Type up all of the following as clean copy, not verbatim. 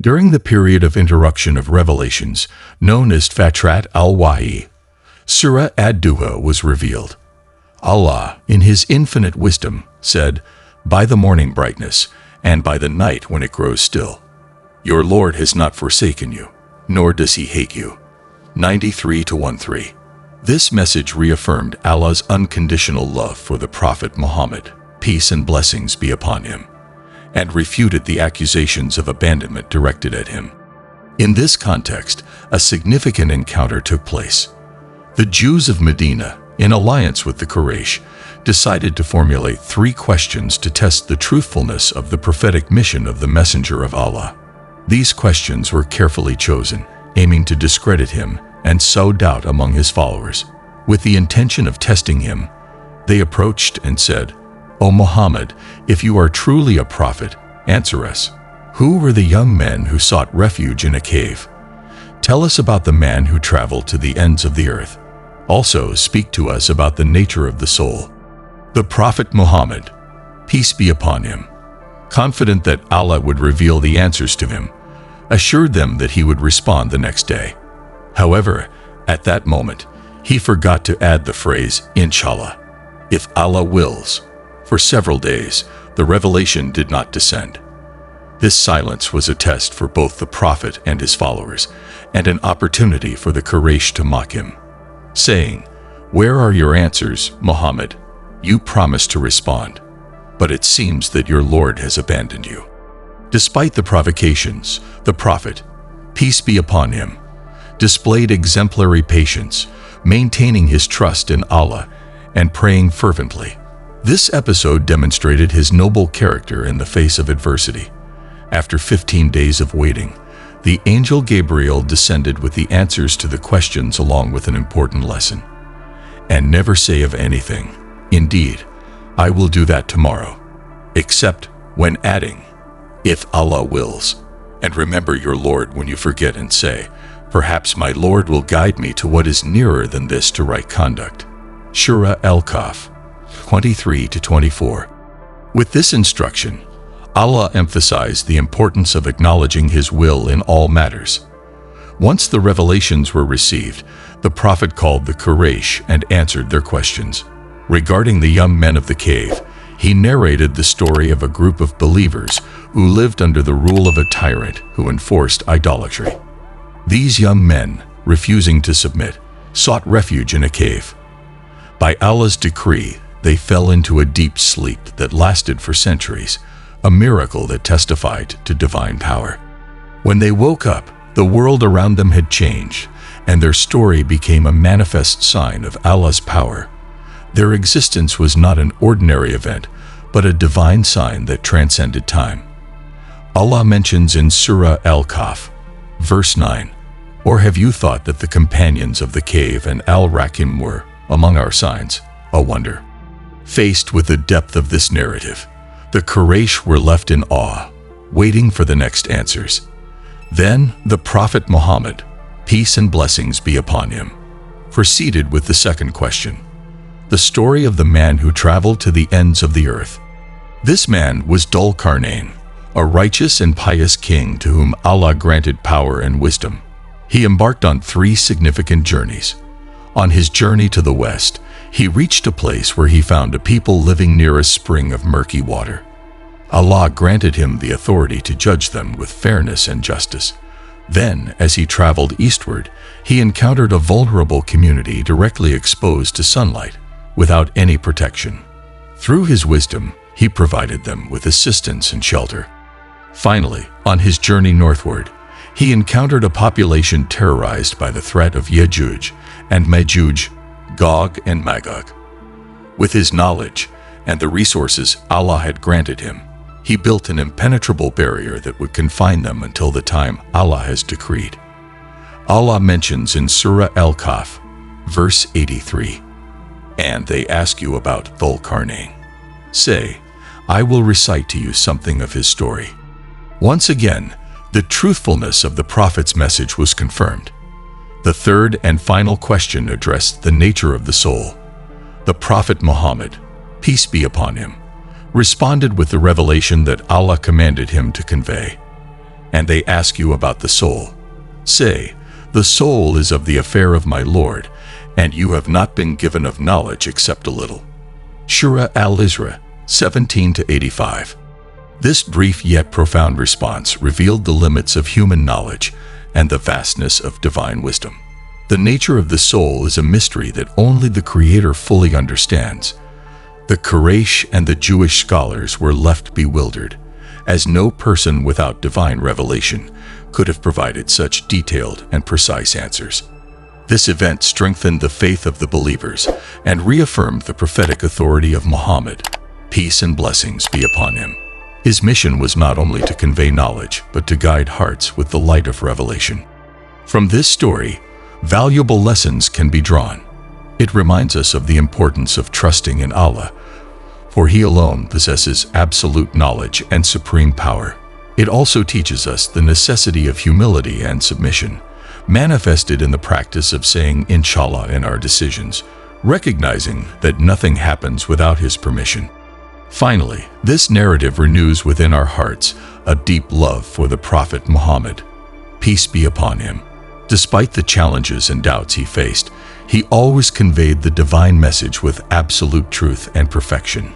During the period of interruption of revelations, known as Fatrat al-Wahi, Surah Ad-Duha was revealed. Allah, in His infinite wisdom, said, "By the morning brightness, and by the night when it grows still, your Lord has not forsaken you, nor does He hate you." 93-13. This message reaffirmed Allah's unconditional love for the Prophet Muhammad, peace and blessings be upon him, and refuted the accusations of abandonment directed at him. In this context, a significant encounter took place. The Jews of Medina, in alliance with the Quraysh, decided to formulate 3 questions to test the truthfulness of the prophetic mission of the Messenger of Allah. These questions were carefully chosen, aiming to discredit him and sow doubt among his followers. With the intention of testing him, they approached and said, "O Muhammad, if you are truly a prophet, answer us. Who were the young men who sought refuge in a cave? Tell us about the man who traveled to the ends of the earth. Also speak to us about the nature of the soul." The Prophet Muhammad, peace be upon him, confident that Allah would reveal the answers to him, assured them that he would respond the next day. However, at that moment, he forgot to add the phrase, "Inshallah," if Allah wills. For several days, the revelation did not descend. This silence was a test for both the Prophet and his followers, and an opportunity for the Quraysh to mock him, saying, "Where are your answers, Muhammad? You promised to respond, but it seems that your Lord has abandoned you." Despite the provocations, the Prophet, peace be upon him, displayed exemplary patience, maintaining his trust in Allah and praying fervently. This episode demonstrated his noble character in the face of adversity. After 15 days of waiting, the angel Gabriel descended with the answers to the questions along with an important lesson. "And never say of anything, 'Indeed, I will do that tomorrow,' except when adding, 'If Allah wills,' and remember your Lord when you forget and say, 'Perhaps my Lord will guide me to what is nearer than this to right conduct.'" Surah Al-Kahf 23-24. With this instruction, Allah emphasized the importance of acknowledging His will in all matters. Once the revelations were received, the Prophet called the Quraysh and answered their questions. Regarding the young men of the cave, he narrated the story of a group of believers who lived under the rule of a tyrant who enforced idolatry. These young men, refusing to submit, sought refuge in a cave. By Allah's decree, they fell into a deep sleep that lasted for centuries, a miracle that testified to divine power. When they woke up, the world around them had changed, and their story became a manifest sign of Allah's power. Their existence was not an ordinary event, but a divine sign that transcended time. Allah mentions in Surah Al-Kahf, verse 9, "Or have you thought that the companions of the cave and Al-Rakim were, among our signs, a wonder?" Faced with the depth of this narrative, the Quraysh were left in awe, waiting for the next answers. Then the Prophet Muhammad, peace and blessings be upon him, proceeded with the second question, the story of the man who traveled to the ends of the earth. This man was Dhul-Qarnayn, a righteous and pious king to whom Allah granted power and wisdom. He embarked on 3 significant journeys. On his journey to the west, he reached a place where he found a people living near a spring of murky water. Allah granted him the authority to judge them with fairness and justice. Then, as he traveled eastward, he encountered a vulnerable community directly exposed to sunlight, without any protection. Through his wisdom, he provided them with assistance and shelter. Finally, on his journey northward, he encountered a population terrorized by the threat of Ya'juj and Ma'juj, Gog and Magog. With his knowledge and the resources Allah had granted him, he built an impenetrable barrier that would confine them until the time Allah has decreed. Allah mentions in Surah Al-Kahf, verse 83, "And they ask you about Dhul-Qarnayn. Say, I will recite to you something of his story." Once again, the truthfulness of the Prophet's message was confirmed. The third and final question addressed the nature of the soul. The Prophet Muhammad, peace be upon him, responded with the revelation that Allah commanded him to convey. and they ask you about the soul, say, the soul is of the affair of my Lord, and you have not been given of knowledge except a little. Surah Al-Isra 17-85. This brief yet profound response revealed the limits of human knowledge and the vastness of divine wisdom. The nature of the soul is a mystery that only the Creator fully understands. The Quraysh and the Jewish scholars were left bewildered, as no person without divine revelation could have provided such detailed and precise answers. This event strengthened the faith of the believers and reaffirmed the prophetic authority of Muhammad. Peace and blessings be upon him. His mission was not only to convey knowledge, but to guide hearts with the light of revelation. From this story, valuable lessons can be drawn. It reminds us of the importance of trusting in Allah, for He alone possesses absolute knowledge and supreme power. It also teaches us the necessity of humility and submission, manifested in the practice of saying inshallah in our decisions, recognizing that nothing happens without His permission. Finally, this narrative renews within our hearts a deep love for the Prophet Muhammad. Peace be upon him. Despite the challenges and doubts he faced, he always conveyed the divine message with absolute truth and perfection.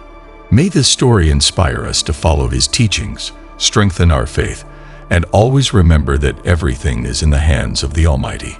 May this story inspire us to follow his teachings, strengthen our faith, and always remember that everything is in the hands of the Almighty.